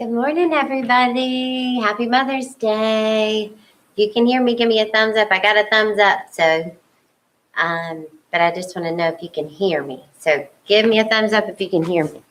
Good morning, everybody. Happy Mother's Day. If you can hear me, give me a thumbs up. I got a thumbs up, so, but I just want to know if you can hear me. So give me a thumbs up if you can hear me.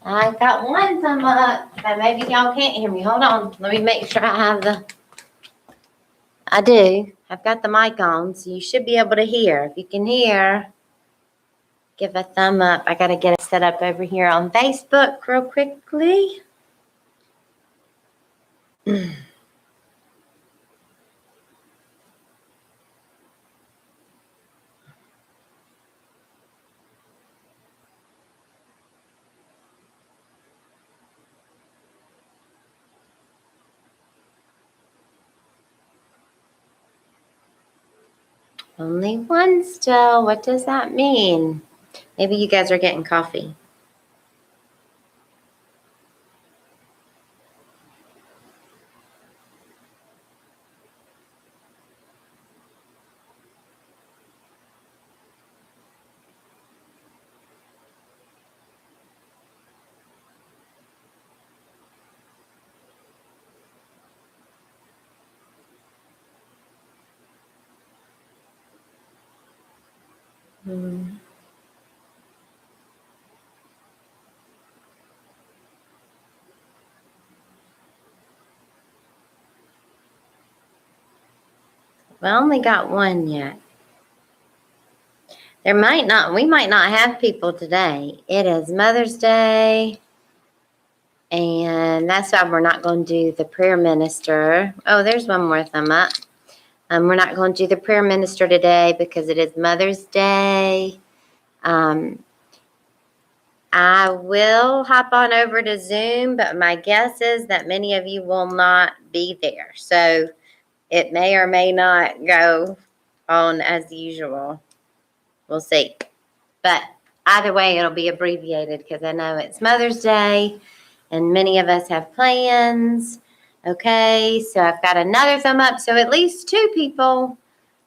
I got one thumb up, but maybe y'all can't hear me. Hold on. Let me make sure I have I do. I've got the mic on, so you should be able to hear. If you can hear, give a thumb up. I got to get it set up over here on Facebook real quickly. Only one still. What does that mean? Maybe you guys are getting coffee. We only got one yet. We might not have people today. It is Mother's Day, and that's why we're not going to do the prayer minister. Oh, there's one more thumb up. We're not going to do the prayer minister today because it is Mother's Day. I will hop on over to Zoom, but my guess is that many of you will not be there. So it may or may not go on as usual. We'll see. But either way, it'll be abbreviated because I know it's Mother's Day and many of us have plans. Okay, so I've got another thumb up. So at least 2 people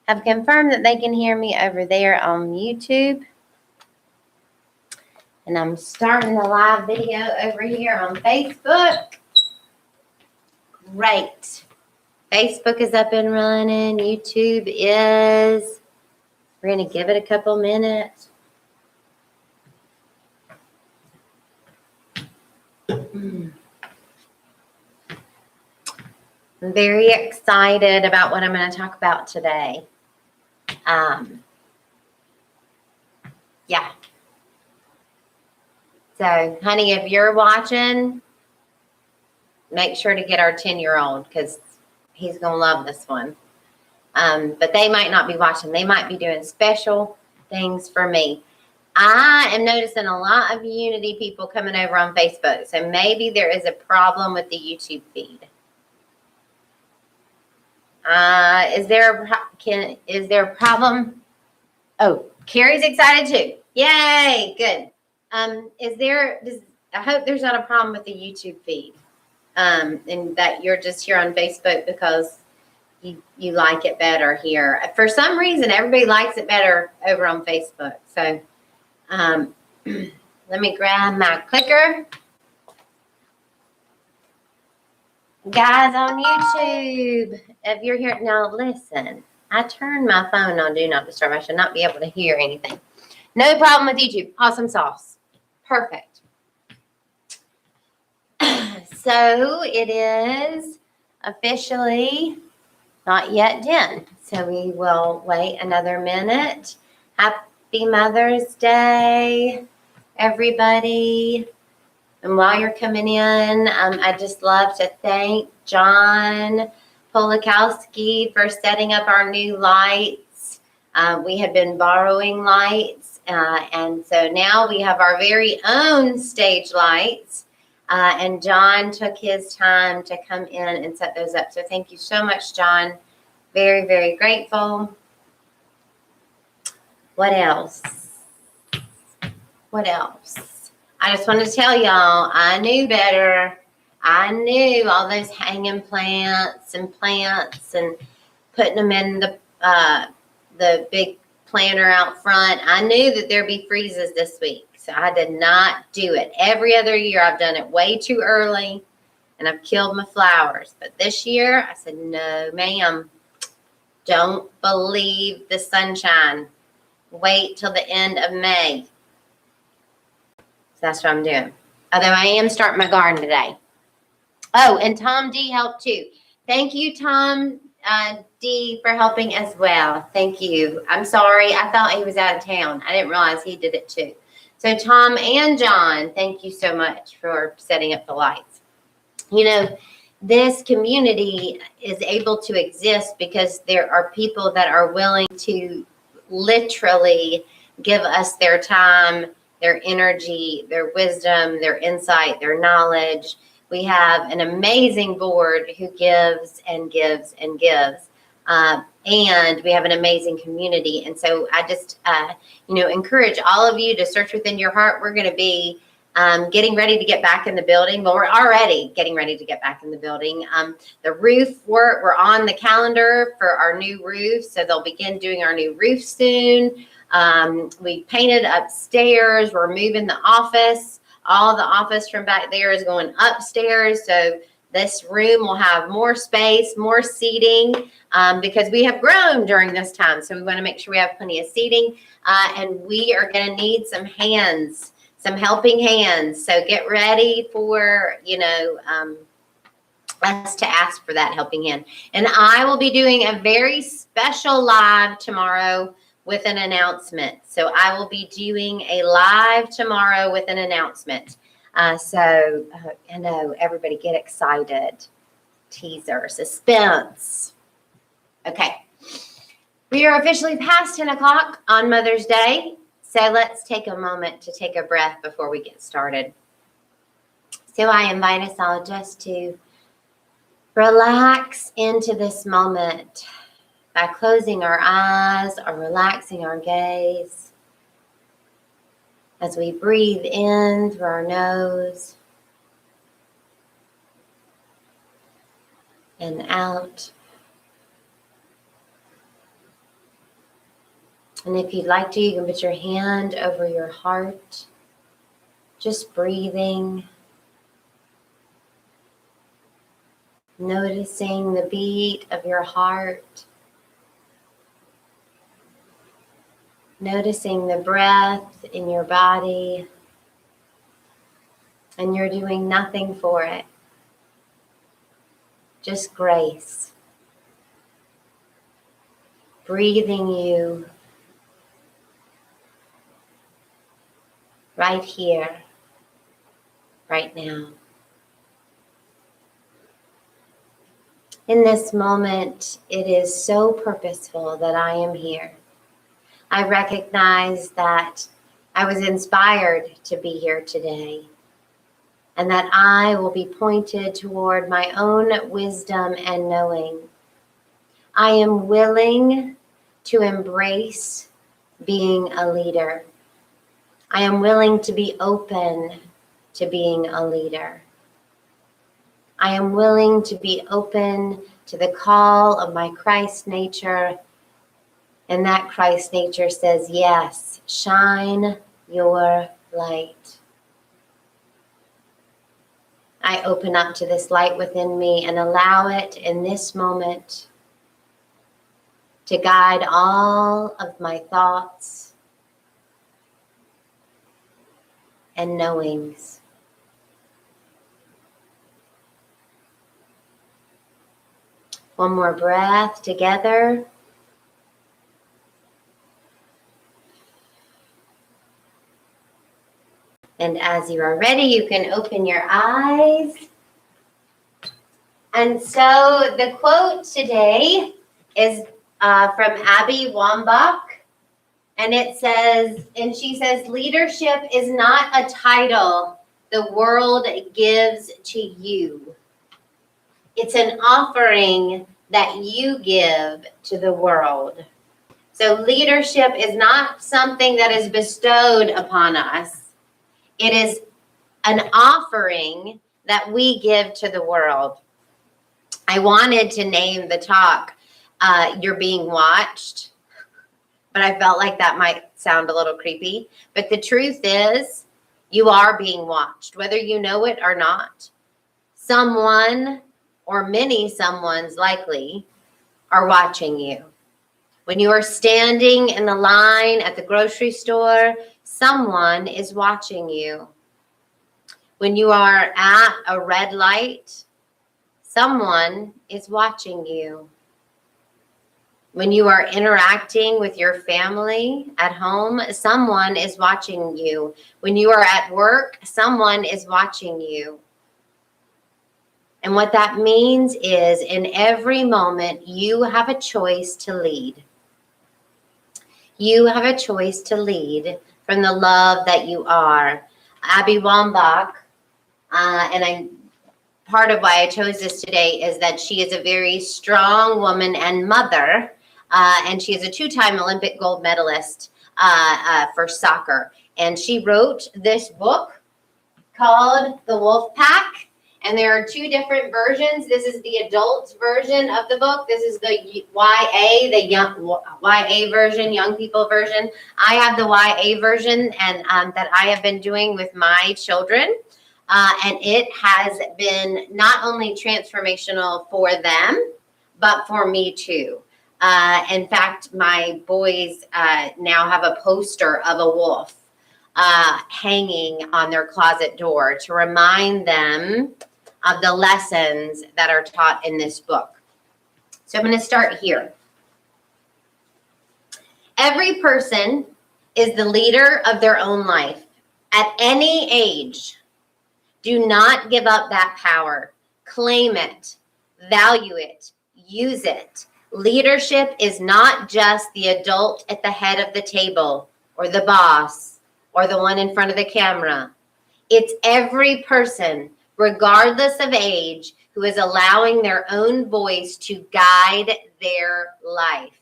have confirmed that they can hear me over there on YouTube. And I'm starting the live video over here on Facebook. Great. Facebook is up and running. YouTube is. We're going to give it a couple minutes. I'm very excited about what I'm going to talk about today. Yeah. So, honey, if you're watching, make sure to get our 10-year-old because he's going to love this one. But they might not be watching. They might be doing special things for me. I am noticing a lot of Unity people coming over on Facebook. So maybe there is a problem with the YouTube feed. Is there a problem? Oh, Carrie's excited too. Yay, good. I hope there's not a problem with the YouTube feed. And that you're just here on Facebook because you like it better here. For some reason, everybody likes it better over on Facebook. So let me grab my clicker. Guys on YouTube, if you're here now, listen. I turned my phone on Do Not Disturb. I should not be able to hear anything. No problem with YouTube. Awesome sauce. Perfect. So it is officially not yet 10. So we will wait another minute. Happy Mother's Day, everybody. And while you're coming in, I just love to thank John Polakowski for setting up our new lights. We had been borrowing lights, and so now we have our very own stage lights. And John took his time to come in and set those up. So thank you so much, John. Very, very grateful. What else? What else? I just want to tell y'all, I knew better. I knew all those hanging plants and putting them in the big planter out front. I knew that there'd be freezes this week, so I did not do it. Every other year I've done it way too early, and I've killed my flowers. But this year I said, no, ma'am. Don't believe the sunshine. Wait till the end of May. So that's what I'm doing. Although I am starting my garden today. Oh, and Tom D helped too. Thank you, Tom D, for helping as well. Thank you. I'm sorry. I thought he was out of town. I didn't realize he did it too. So Tom and John, thank you so much for setting up the lights. You know, this community is able to exist because there are people that are willing to literally give us their time, their energy, their wisdom, their insight, their knowledge. We have an amazing board who gives and gives and gives. And we have an amazing community. And so I just, encourage all of you to search within your heart. We're going to be getting ready to get back in the building. Well, we're already getting ready to get back in the building. The roof work, we're on the calendar for our new roof. So they'll begin doing our new roof soon. We painted upstairs. We're moving the office. All the office from back there is going upstairs. So this room will have more space, more seating, because we have grown during this time. So we want to make sure we have plenty of seating. And we are going to need some hands, some helping hands. So get ready for, us to ask for that helping hand. And I will be doing a very special live tomorrow with an announcement. So I will be doing a live tomorrow with an announcement. I know everybody get excited. Teaser, suspense. Okay. We are officially past 10 o'clock on Mother's Day. So let's take a moment to take a breath before we get started. So I invite us all just to relax into this moment by closing our eyes or relaxing our gaze as we breathe in through our nose and out. And if you'd like to, you can put your hand over your heart, just breathing, noticing the beat of your heart, noticing the breath in your body, and you're doing nothing for it, just grace, breathing you right here, right now. In this moment, it is so purposeful that I am here. I recognize that I was inspired to be here today, and that I will be pointed toward my own wisdom and knowing. I am willing to embrace being a leader. I am willing to be open to being a leader. I am willing to be open to the call of my Christ nature. And that Christ nature says, yes, shine your light. I open up to this light within me and allow it in this moment to guide all of my thoughts and knowings. One more breath together. And as you are ready, you can open your eyes. And so the quote today is from Abby Wambach. And it says, and she says, leadership is not a title the world gives to you. It's an offering that you give to the world. So leadership is not something that is bestowed upon us. It is an offering that we give to the world. I wanted to name the talk, You're Being Watched, but I felt like that might sound a little creepy. But the truth is, you are being watched, whether you know it or not. Someone, or many someones likely, are watching you. When you are standing in the line at the grocery store, someone is watching you. When you are at a red light, someone is watching you. When you are interacting with your family at home, someone is watching you. When you are at work, someone is watching you. And what that means is in every moment, you have a choice to lead. You have a choice to lead from the love that you are. Abby Wambach, part of why I chose this today is that she is a very strong woman and mother, and she is a 2-time Olympic gold medalist for soccer. And she wrote this book called The Wolf Pack. And there are 2 different versions. This is the adult version of the book. This is the YA, the YA version, young people version. I have the YA version, and that I have been doing with my children. And it has been not only transformational for them, but for me too. In fact, my boys now have a poster of a wolf hanging on their closet door to remind them of the lessons that are taught in this book. So I'm going to start here. Every person is the leader of their own life at any age. Do not give up that power. Claim it, value it, use it. Leadership is not just the adult at the head of the table or the boss or the one in front of the camera. It's every person, regardless of age, who is allowing their own voice to guide their life.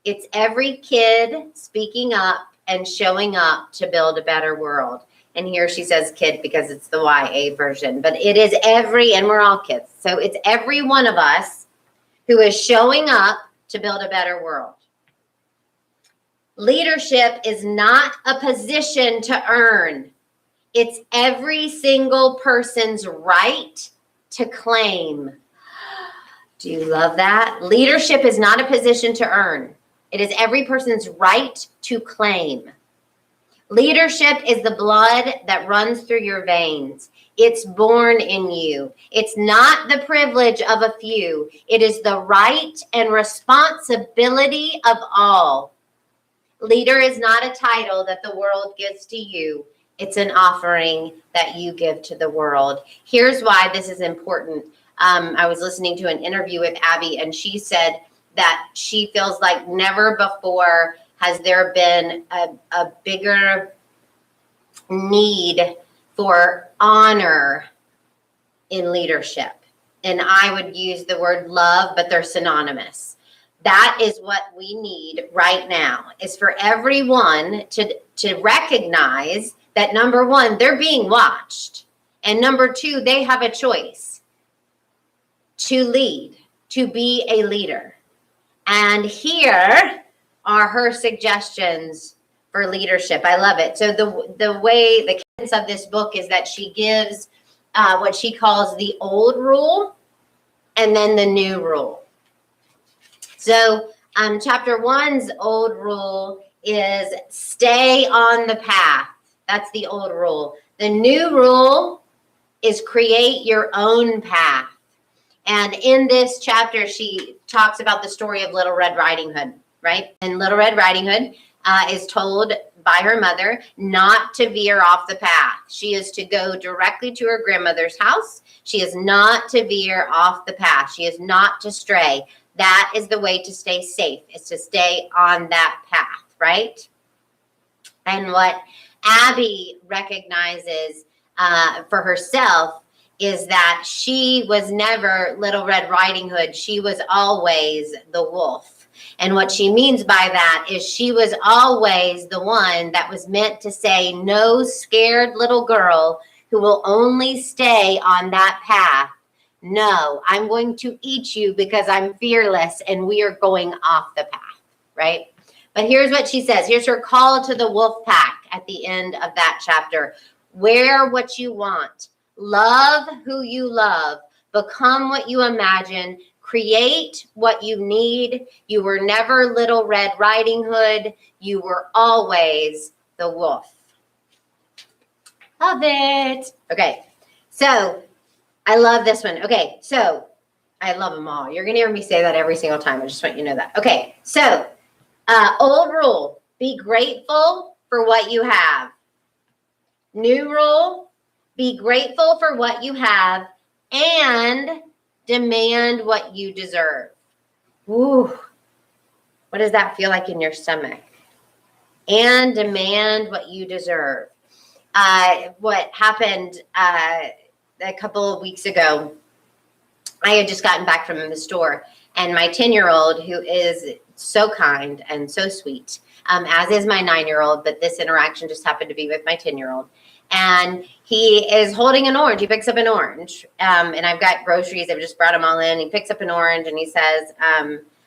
It's every kid speaking up and showing up to build a better world. And here she says kid because it's the YA version, but it is and we're all kids. So it's every one of us who is showing up to build a better world. Leadership is not a position to earn. It's every single person's right to claim. Do you love that? Leadership is not a position to earn. It is every person's right to claim. Leadership is the blood that runs through your veins. It's born in you. It's not the privilege of a few. It is the right and responsibility of all. Leader is not a title that the world gives to you. It's an offering that you give to the world. Here's why this is important. I was listening to an interview with Abby, and she said that she feels like never before has there been a bigger need for honor in leadership. And I would use the word love, but they're synonymous. That is what we need right now, is for everyone to recognize that, number one, they're being watched. And number two, they have a choice to lead, to be a leader. And here are her suggestions for leadership. I love it. So the cadence of this book is that she gives what she calls the old rule and then the new rule. So chapter 1's old rule is stay on the path. That's the old rule. The new rule is create your own path. And in this chapter, she talks about the story of Little Red Riding Hood, right? And Little Red Riding Hood is told by her mother not to veer off the path. She is to go directly to her grandmother's house. She is not to veer off the path. She is not to stray. That is the way to stay safe, is to stay on that path, right? And what Abby recognizes for herself is that she was never Little Red Riding Hood. She was always the wolf. And what she means by that is she was always the one that was meant to say, no scared little girl who will only stay on that path. No, I'm going to eat you because I'm fearless and we are going off the path, right? But here's what she says. Here's her call to the wolf pack at the end of that chapter. Wear what you want. Love who you love. Become what you imagine. Create what you need. You were never Little Red Riding Hood. You were always the wolf. Love it. Okay, so I love this one. Okay, so I love them all. You're going to hear me say that every single time. I just want you to know that. Okay, so old rule, be grateful for what you have. New rule, be grateful for what you have and demand what you deserve. Ooh, what does that feel like in your stomach? And demand what you deserve. What happened a couple of weeks ago, I had just gotten back from the store, and my 10-year-old, who is so kind and so sweet, as is my 9-year-old, but this interaction just happened to be with my 10-year-old. And he is holding an orange. He picks up an orange. And I've got groceries. I've just brought them all in. He picks up an orange and he says,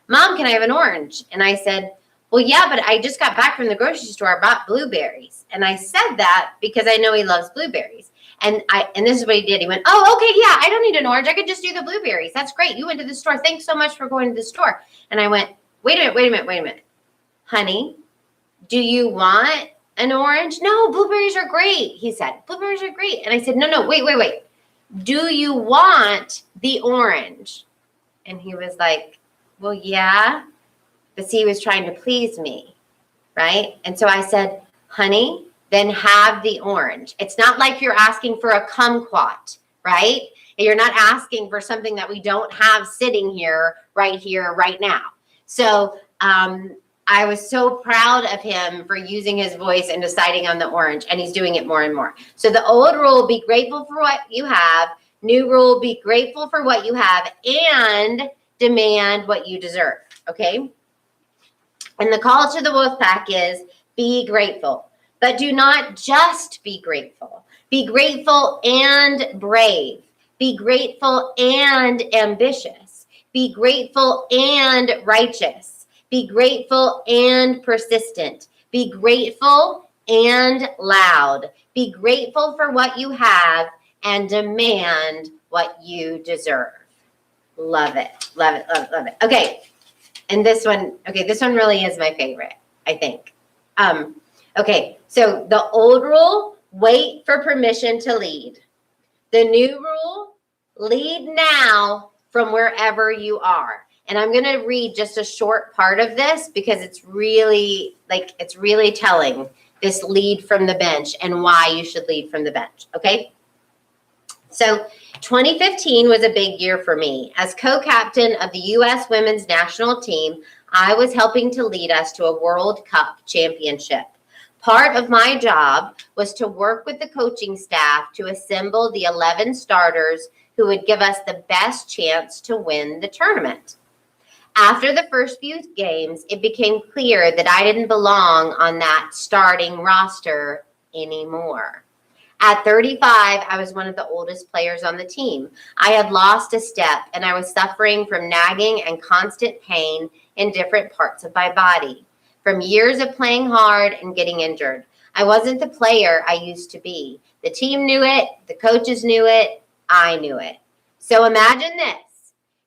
Mom, can I have an orange? And I said, well, yeah, but I just got back from the grocery store. I bought blueberries. And I said that because I know he loves blueberries. And this is what he did. He went, oh, okay, yeah, I don't need an orange. I could just do the blueberries. That's great. You went to the store. Thanks so much for going to the store. And I went, wait a minute. Honey, do you want an orange? No, blueberries are great, he said. Blueberries are great. And I said, no, wait. Do you want the orange? And he was like, well, yeah. But see, he was trying to please me, right? And so I said, honey, then have the orange. It's not like you're asking for a kumquat, right? You're not asking for something that we don't have sitting here, right now. So, I was so proud of him for using his voice and deciding on the orange, and he's doing it more and more. So the old rule, be grateful for what you have. New rule, be grateful for what you have and demand what you deserve, okay? And the call to the wolf pack is be grateful, but do not just be grateful. Be grateful and brave. Be grateful and ambitious. Be grateful and righteous. Be grateful and persistent. Be grateful and loud. Be grateful for what you have and demand what you deserve. Love it. Okay. And this one really is my favorite, I think. Okay. So the old rule, wait for permission to lead. The new rule, lead now from wherever you are. And I'm going to read just a short part of this because it's really telling, this lead from the bench and why you should lead from the bench. Okay. So 2015 was a big year for me. As co-captain of the U.S. women's national team, I was helping to lead us to a World Cup championship. Part of my job was to work with the coaching staff to assemble the 11 starters who would give us the best chance to win the tournament. After the first few games, it became clear that I didn't belong on that starting roster anymore. At 35, I was one of the oldest players on the team. I had lost a step, and I was suffering from nagging and constant pain in different parts of my body, from years of playing hard and getting injured. I wasn't the player I used to be. The team knew it. The coaches knew it. I knew it. So imagine this.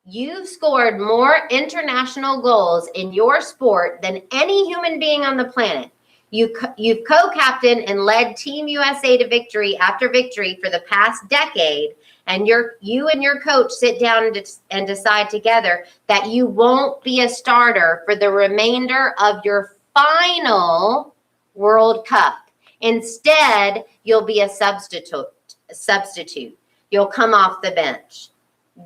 You've scored more international goals in your sport than any human being on the planet. You've co-captained and led Team USA to victory after victory for the past decade, and you and your coach sit down and decide together that you won't be a starter for the remainder of your final World Cup. Instead, you'll be a substitute. You'll come off the bench.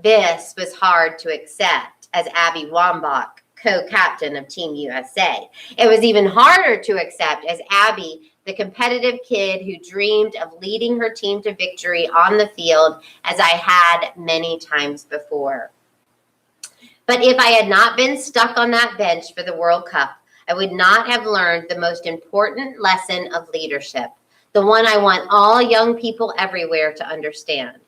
This was hard to accept as Abby Wambach, co-captain of Team USA. It was even harder to accept as Abby, the competitive kid who dreamed of leading her team to victory on the field, as I had many times before. But if I had not been stuck on that bench for the World Cup, I would not have learned the most important lesson of leadership, the one I want all young people everywhere to understand.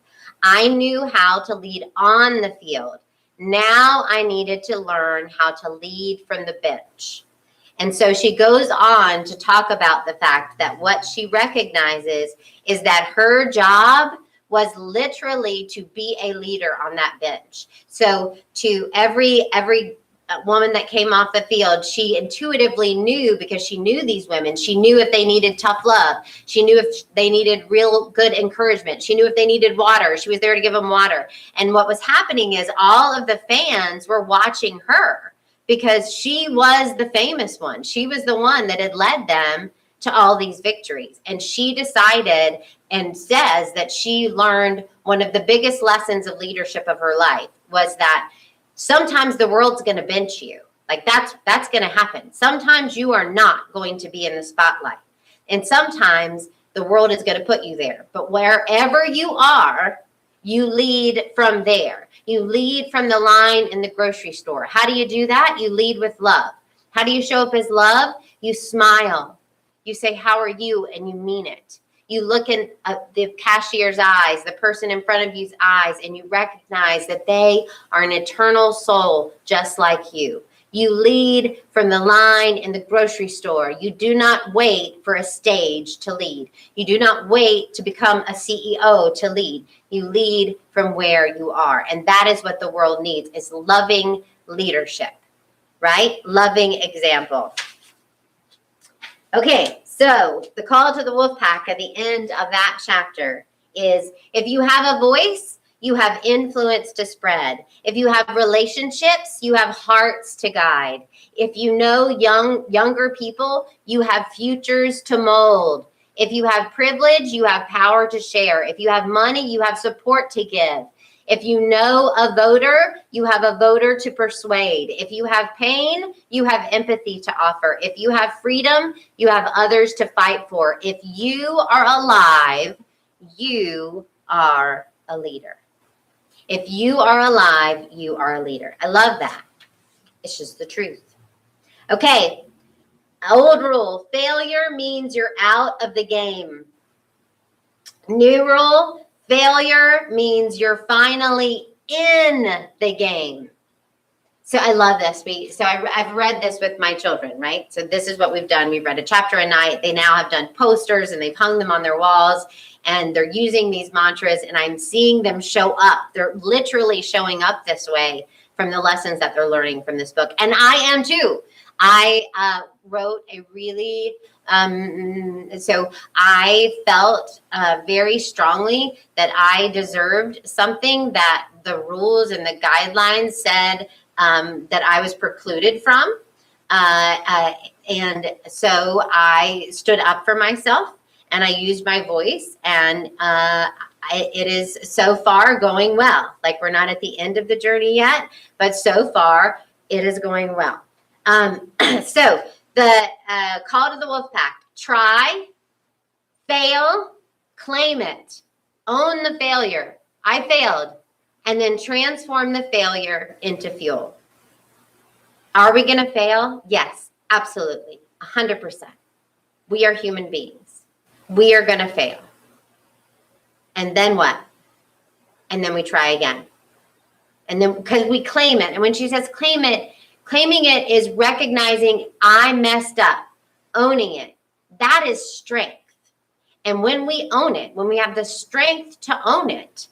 I knew how to lead on the field. Now I needed to learn how to lead from the bench. And so she goes on to talk about the fact that what she recognizes is that her job was literally to be a leader on that bench. So to every woman that came off the field, she intuitively knew, because she knew these women. She knew if they needed tough love. She knew if they needed real good encouragement. She knew if they needed water. She was there to give them water. And what was happening is all of the fans were watching her because she was the famous one. She was the one that had led them to all these victories. And she decided and says that she learned one of the biggest lessons of leadership of her life was that sometimes the world's going to bench you. Like that's going to happen. Sometimes you are not going to be in the spotlight. And sometimes the world is going to put you there. But wherever you are, you lead from there. You lead from the line in the grocery store. How do you do that? You lead with love. How do you show up as love? You smile. You say, how are you? And you mean it. You look in the cashier's eyes, the person in front of you's eyes, and you recognize that they are an eternal soul just like you. You lead from the line in the grocery store. You do not wait for a stage to lead. You do not wait to become a CEO to lead. You lead from where you are. And that is what the world needs, is loving leadership, right? Loving example. Okay, so the call to the wolf pack at the end of that chapter is, if you have a voice, you have influence to spread. If you have relationships, you have hearts to guide. If you know younger people, you have futures to mold. If you have privilege, you have power to share. If you have money, you have support to give. If you know a voter, you have a voter to persuade. If you have pain, you have empathy to offer. If you have freedom, you have others to fight for. If you are alive, you are a leader. If you are alive, you are a leader. I love that. It's just the truth. Okay, old rule, failure means you're out of the game. New rule, failure means you're finally in the game. So I love this. I've read this with my children, right? So this is what we've done. We've read a chapter a night. They now have done posters and they've hung them on their walls and they're using these mantras, and I'm seeing them show up. They're literally showing up this way from the lessons that they're learning from this book. And I am too. I wrote a really, so I felt very strongly that I deserved something that the rules and the guidelines said that I was precluded from. And so I stood up for myself and I used my voice, and it is so far going well. Like, we're not at the end of the journey yet, but so far it is going well. So the call to the wolf pack: try, fail, claim it, own the failure. I failed, and then transform the failure into fuel. Are we going to fail? Yes, absolutely. 100%. We are human beings. We are going to fail. And then what? And then we try again. And then, because we claim it. And when she says claim it, claiming it is recognizing I messed up, owning it. That is strength. And when we own it, when we have the strength to own it,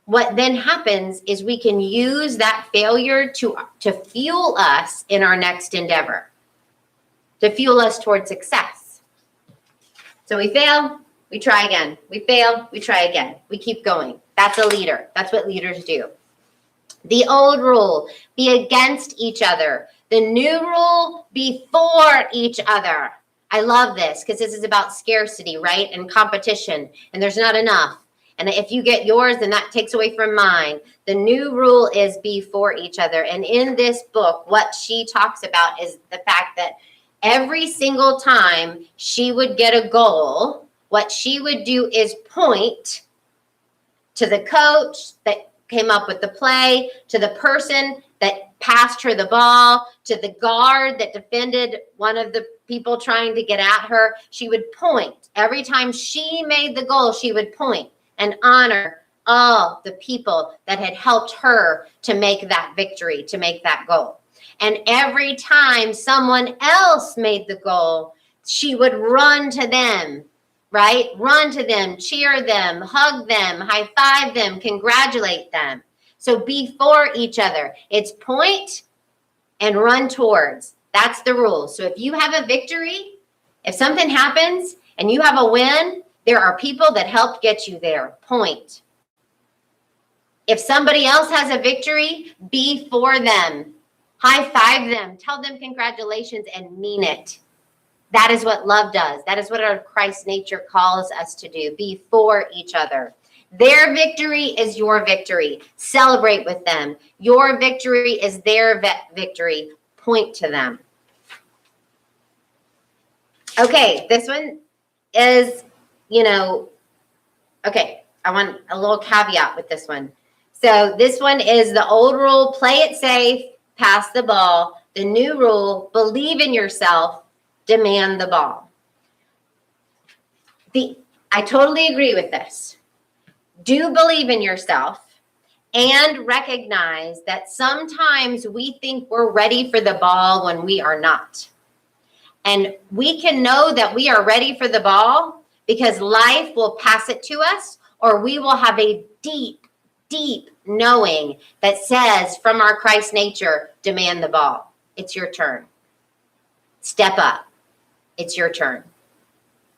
what then happens is we can use that failure to fuel us in our next endeavor, to fuel us toward success. So we fail, we try again. We fail, we try again. We keep going. That's a leader. That's what leaders do. The old rule: be against each other, The new rule, before each other. I love this because this is about scarcity, right? And competition. And there's not enough. And if you get yours, then that takes away from mine. The new rule is before each other. And in this book, what she talks about is the fact that every single time she would get a goal, what she would do is point to the coach that came up with the play, to the person that passed her the ball, to the guard that defended one of the people trying to get at her. She would point. Every time she made the goal, she would point and honor all the people that had helped her to make that victory, to make that goal. And every time someone else made the goal, she would run to them, right? Run to them, cheer them, hug them, high five them, congratulate them. So before each other, it's point and run towards. That's the rule. So if you have a victory, if something happens and you have a win, there are people that helped get you there. Point. If somebody else has a victory, be for them. High five them. Tell them congratulations and mean it. That is what love does. That is what our Christ nature calls us to do. Be for each other. Their victory is your victory. Celebrate with them. Your victory is their victory. Point to them. Okay, this one is, okay, I want a little caveat with this one. So this one is the old rule, play it safe, pass the ball. The new rule, believe in yourself, demand the ball. I totally agree with this. Do believe in yourself and recognize that sometimes we think we're ready for the ball when we are not. And we can know that we are ready for the ball because life will pass it to us, or we will have a deep, deep knowing that says from our Christ nature, demand the ball. It's your turn. Step up. It's your turn.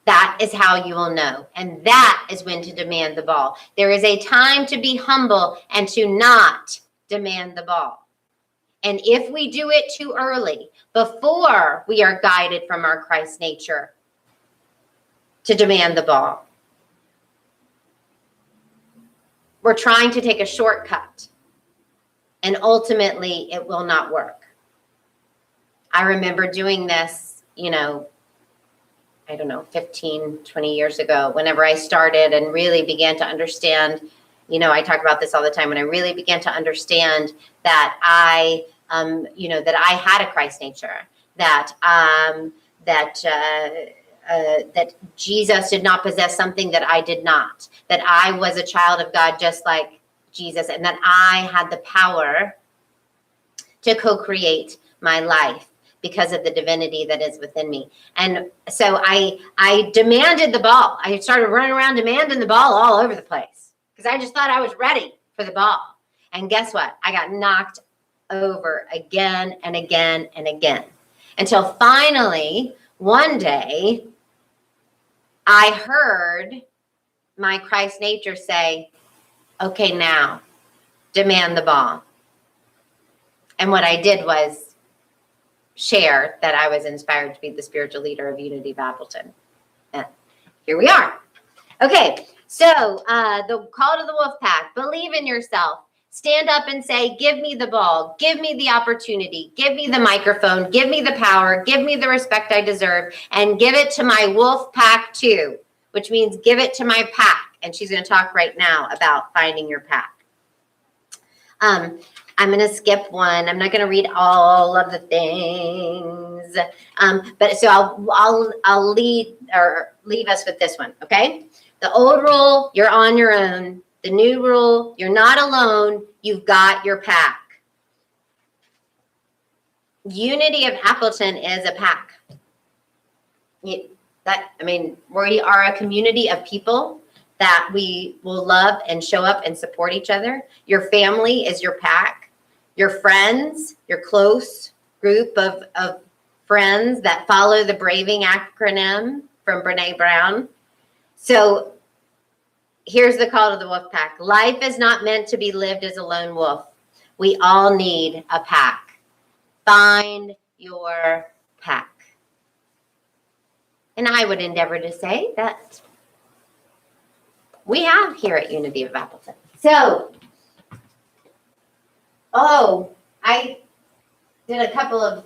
That is how you will know. And that is when to demand the ball. There is a time to be humble and to not demand the ball. And if we do it too early, before we are guided from our Christ nature to demand the ball, we're trying to take a shortcut. And ultimately, it will not work. I remember doing this, 15, 20 years ago, whenever I started and really began to understand, I talk about this all the time, when I really began to understand that I had a Christ nature, that Jesus did not possess something that I did not, that I was a child of God just like Jesus, and that I had the power to co-create my life because of the divinity that is within me. And so I demanded the ball. I started running around demanding the ball all over the place because I just thought I was ready for the ball. And guess what? I got knocked over again and again and again until finally one day I heard my Christ nature say, okay, now demand the ball. And what I did was share that I was inspired to be the spiritual leader of Unity of Appleton. And here we are. Okay, so the call to the wolf pack, believe in yourself. Stand up and say, give me the ball, give me the opportunity, give me the microphone, give me the power, give me the respect I deserve, and give it to my wolf pack too, which means give it to my pack. And she's going to talk right now about finding your pack. I'm going to skip one. I'm not going to read all of the things. But so I'll leave us with this one. Okay. The old rule, you're on your own. The new rule, you're not alone. You've got your pack. Unity of Appleton is a pack. We are a community of people that we will love and show up and support each other. Your family is your pack. Your friends, your close group of friends that follow the Braving acronym from Brene Brown. So here's the call to the wolf pack. Life is not meant to be lived as a lone wolf. We all need a pack. Find your pack. And I would endeavor to say that we have here at Unity of Appleton. So, I did a couple of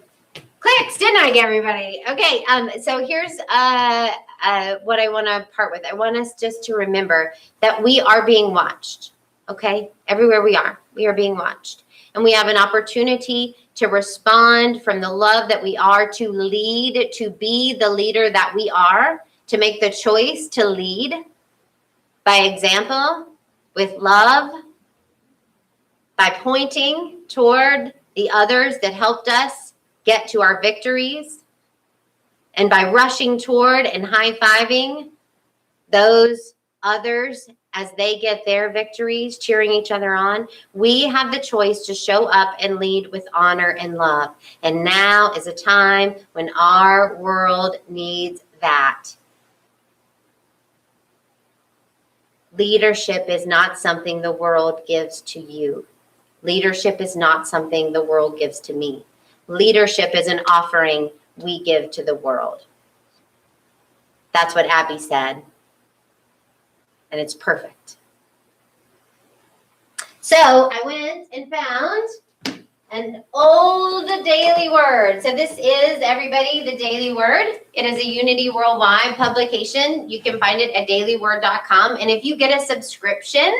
clicks, didn't I, everybody? Okay, so here's what I want to part with. I want us just to remember that we are being watched, okay? Everywhere we are being watched. And we have an opportunity to respond from the love that we are, to lead, to be the leader that we are, to make the choice to lead by example, with love, by pointing toward the others that helped us get to our victories, and by rushing toward and high-fiving those others as they get their victories, cheering each other on. We have the choice to show up and lead with honor and love. And now is a time when our world needs that. Leadership is not something the world gives to you. Leadership is not something the world gives to me. Leadership is an offering we give to the world. That's what Abby said. And it's perfect. So I went and found an old daily word. So this is, everybody, the Daily Word. It is a Unity Worldwide publication. You can find it at dailyword.com. And if you get a subscription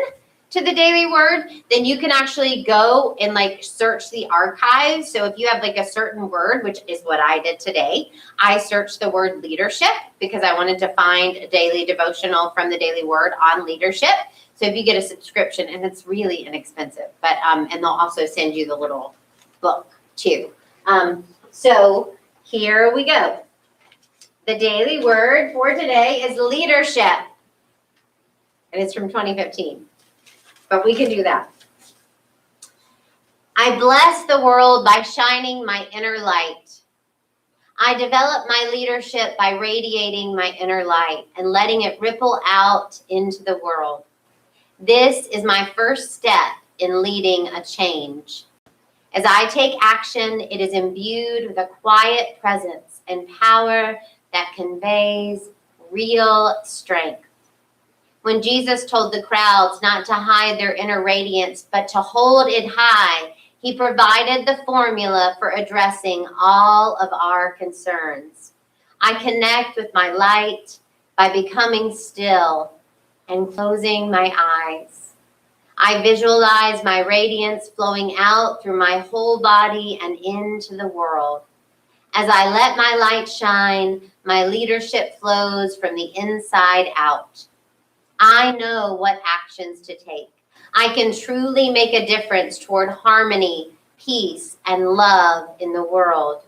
to the Daily Word, then you can actually go and search the archives. So if you have a certain word, which is what I did today, I searched the word leadership because I wanted to find a daily devotional from the Daily Word on leadership. So if you get a subscription, and it's really inexpensive, but and they'll also send you the little book too. So here we go. The Daily Word for today is leadership, and it's from 2015. But we can do that. I bless the world by shining my inner light. I develop my leadership by radiating my inner light and letting it ripple out into the world. This is my first step in leading a change. As I take action, it is imbued with a quiet presence and power that conveys real strength. When Jesus told the crowds not to hide their inner radiance, but to hold it high, he provided the formula for addressing all of our concerns. I connect with my light by becoming still and closing my eyes. I visualize my radiance flowing out through my whole body and into the world. As I let my light shine, my leadership flows from the inside out. I know what actions to take. I can truly make a difference toward harmony, peace, and love in the world.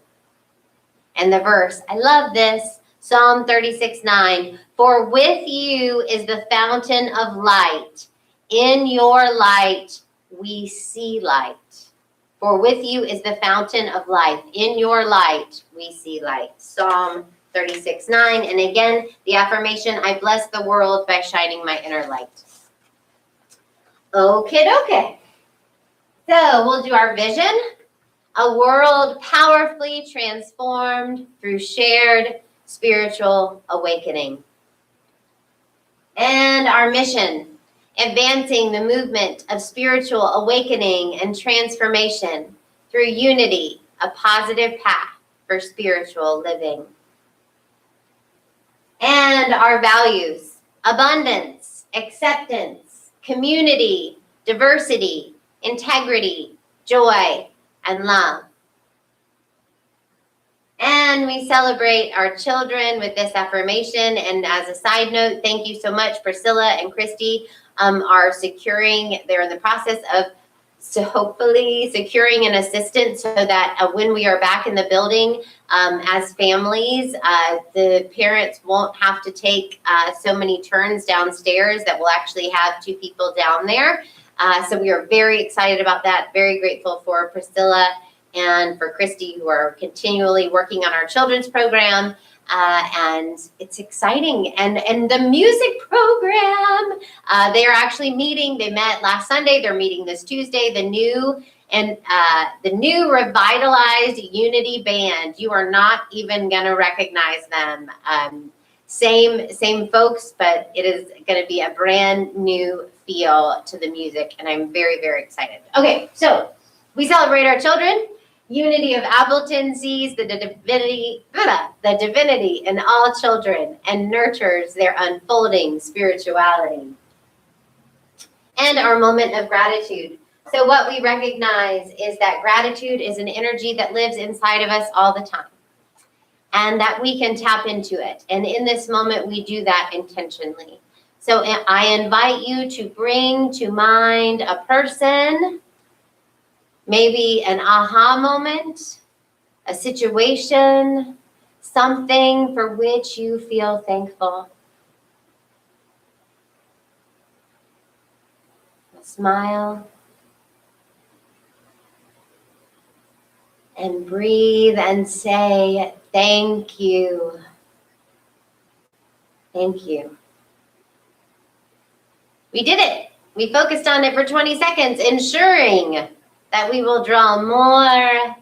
And the verse, I love this, Psalm 36:9. For with you is the fountain of light. In your light, we see light. For with you is the fountain of life. In your light, we see light. Psalm 36:9. And again, the affirmation, I bless the world by shining my inner light. Okay. So we'll do our vision. A world powerfully transformed through shared spiritual awakening. And our mission, advancing the movement of spiritual awakening and transformation through unity, a positive path for spiritual living. And our values, abundance, acceptance, community, diversity, integrity, joy, and love. And we celebrate our children with this affirmation. And as a side note, thank you so much. Priscilla and Christy are securing, they're in the process of hopefully securing an assistant so that when we are back in the building as families, the parents won't have to take so many turns downstairs, that we'll actually have two people down there. So we are very excited about that. Very grateful for Priscilla and for Christy, who are continually working on our children's program. And it's exciting. And the music program, they are actually meeting. They met last Sunday. They're meeting this Tuesday. The new and the new revitalized Unity band. You are not even going to recognize them. Same folks, but it is going to be a brand new feel to the music, and I'm very, very excited. Okay, so we celebrate our children. Unity of Appleton sees the divinity in all children and nurtures their unfolding spirituality. And our moment of gratitude. So what we recognize is that gratitude is an energy that lives inside of us all the time, and that we can tap into it. And in this moment, we do that intentionally. So I invite you to bring to mind a person, maybe an aha moment, a situation, something for which you feel thankful. A smile. And breathe and say, thank you. Thank you. We did it. We focused on it for 20 seconds, ensuring that we will draw more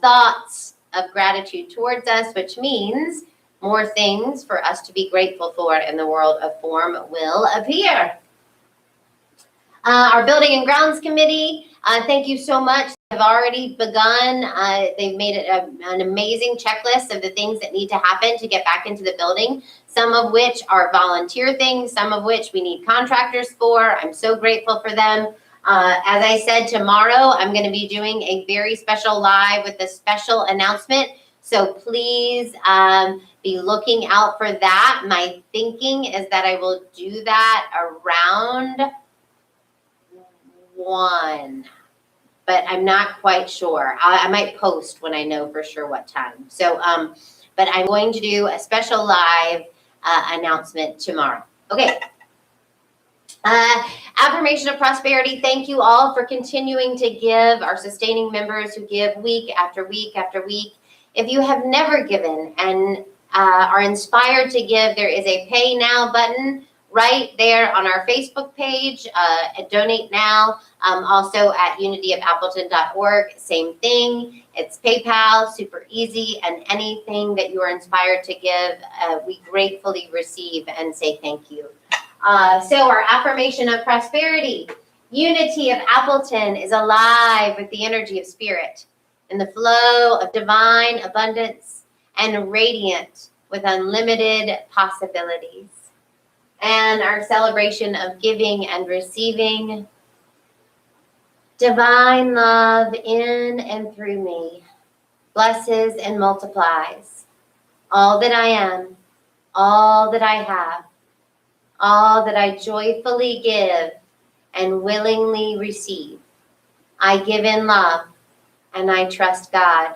thoughts of gratitude towards us, which means more things for us to be grateful for in the world of form will appear. Our Building and Grounds Committee, thank you so much. Have already begun. They've made it an amazing checklist of the things that need to happen to get back into the building, some of which are volunteer things, some of which we need contractors for. I'm so grateful for them. As I said, tomorrow I'm going to be doing a very special live with a special announcement. So please be looking out for that. My thinking is that I will do that around 1. But I'm not quite sure. I might post when I know for sure what time. So, but I'm going to do a special live announcement tomorrow. Okay. Affirmation of Prosperity. Thank you all for continuing to give, our sustaining members who give week after week after week. If you have never given and are inspired to give, there is a Pay Now button right there on our Facebook page, Donate Now. Also at unityofappleton.org, same thing. It's PayPal, super easy, and anything that you are inspired to give, we gratefully receive and say thank you. So our affirmation of prosperity. Unity of Appleton is alive with the energy of spirit and the flow of divine abundance and radiant with unlimited possibilities. And our celebration of giving and receiving. Divine love in and through me blesses and multiplies all that I am, all that I have, all that I joyfully give and willingly receive. I give in love and I trust God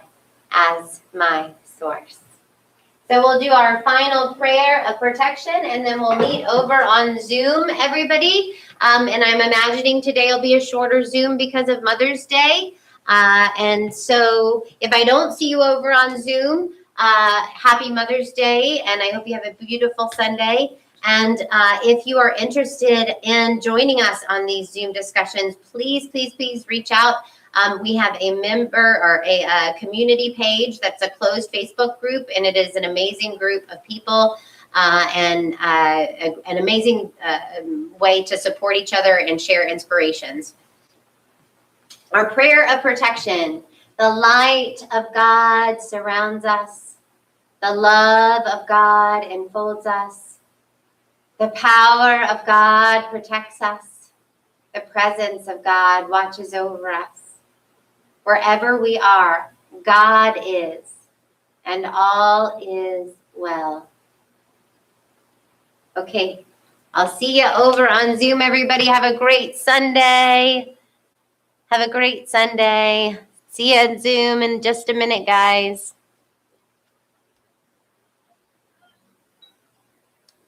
as my source. So we'll do our final prayer of protection, and then we'll meet over on Zoom, everybody. And I'm imagining today will be a shorter Zoom because of Mother's Day. And so if I don't see you over on Zoom, happy Mother's Day, and I hope you have a beautiful Sunday. And if you are interested in joining us on these Zoom discussions, please, please, please reach out. We have a member or a community page that's a closed Facebook group, and it is an amazing group of people and an amazing way to support each other and share inspirations. Our prayer of protection. The light of God surrounds us. The love of God enfolds us. The power of God protects us. The presence of God watches over us. Wherever we are, God is, and all is well. Okay, I'll see you over on Zoom, everybody. Have a great Sunday. Have a great Sunday. See you on Zoom in just a minute, guys.